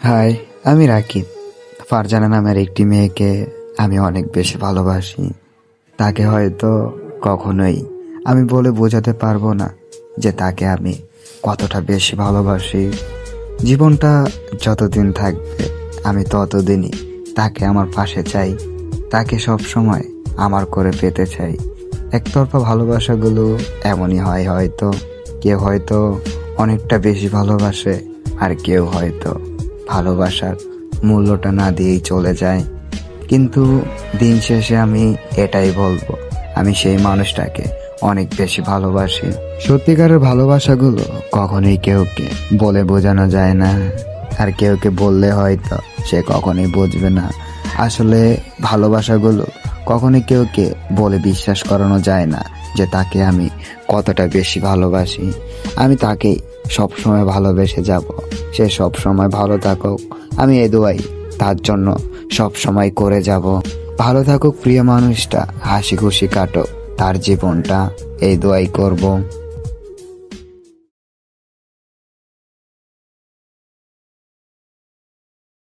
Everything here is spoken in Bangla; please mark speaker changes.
Speaker 1: হাই, আমি রাকিব। ফারজানা নামের একটি মেয়েকে আমি অনেক বেশি ভালোবাসি। তাকে হয়তো কখনোই আমি বলে বোঝাতে পারবো না যে তাকে আমি কতটা বেশি ভালোবাসি। জীবনটা যতদিন থাকবে আমি ততদিনই তাকে আমার পাশে চাই, তাকে সব সময় আমার করে পেতে চাই। একতরফা ভালোবাসাগুলো এমনই হয়, হয়তো কেউ হয়তো অনেকটা বেশি ভালোবাসে, আর কেউ হয়তো ভালোবাসার মূল্যটা না দিয়েই চলে যায়। কিন্তু দিন শেষে আমি এটাই বলবো, আমি সেই মানুষটাকে অনেক বেশি ভালোবাসি। সত্যিকারের ভালোবাসাগুলো কখনোই কেউকে বলে বোঝানো যায় না, আর কেউকে বললে হয়তো সে কখনোই বুঝবে না। আসলে ভালোবাসাগুলো কখনোই কেউকে বলে বিশ্বাস করানো যায় না যে তাকে আমি কতটা বেশি ভালোবাসি। আমি তাকেই সবসময় ভালোবেসে যাব, সে সব সময় ভালো থাকুক, আমি এই দোয়াই তার জন্য সব সময় করে যাব। ভালো থাকুক প্রিয় মানুষটা, হাসি খুশি কাটুক তার জীবনটা, এই দোয়াই করব।